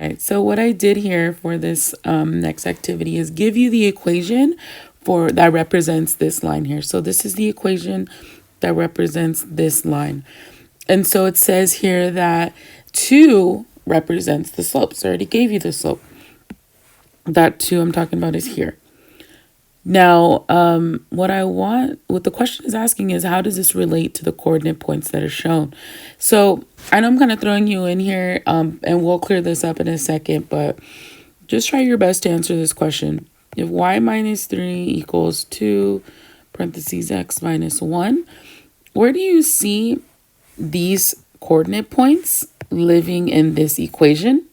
Right, so what I did here for this next activity is give you the equation for that represents this line here. So this is the equation that represents this line. And so it says here that 2 represents the slope. So I already gave you the slope. That 2 I'm talking about is here. Now, what the question is asking is, how does this relate to the coordinate points that are shown? So I know I'm kind of throwing you in here, and we'll clear this up in a second, but just try your best to answer this question. If y minus 3 equals 2, parentheses x minus 1, where do you see these coordinate points living in this equation?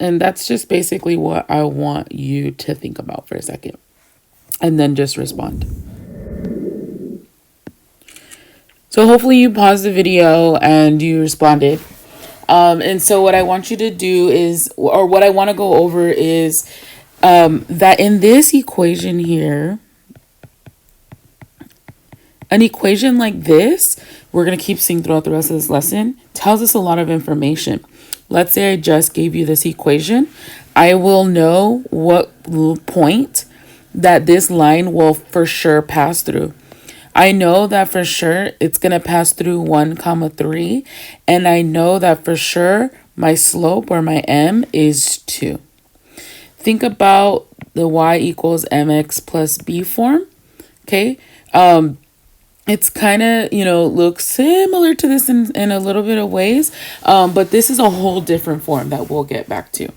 And that's just basically what I want you to think about for a second, and then just respond. So hopefully you paused the video and you responded. And so what I want you to do is, or what I want to go over is, that in this equation here, an equation like this, we're going to keep seeing throughout the rest of this lesson, tells us a lot of information. Let's say I just gave you this equation. I will know what point that this line will for sure pass through. I know that for sure it's going to pass through 1, 3. And I know that for sure my slope, or my m, is 2. Think about the y equals mx plus b form. Okay. It's kind of, looks similar to this in a little bit of ways, but this is a whole different form that we'll get back to,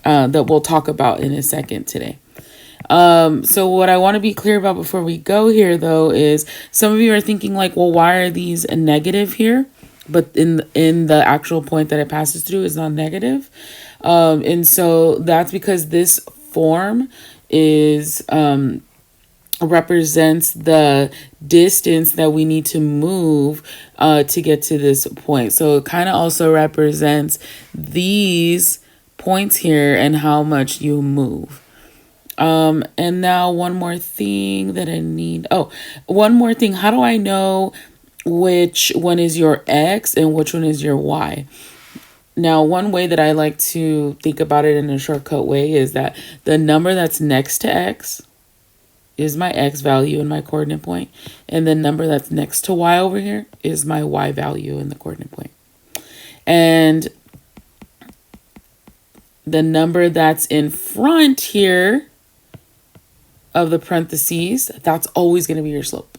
that we'll talk about in a second today. So what I want to be clear about before we go here, though, is some of you are thinking like, well, why are these a negative here? But in the actual point that it passes through is not negative. And so that's because this form is represents the distance that we need to move to get to this point. So it kind of also represents these points here and how much you move. And now one more thing that I need. Oh, one more thing. How do I know which one is your X and which one is your Y? Now, one way that I like to think about it in a shortcut way is that the number that's next to X is my X value in my coordinate point. And the number that's next to Y over here is my Y value in the coordinate point. And the number that's in front here of the parentheses, that's always going to be your slope.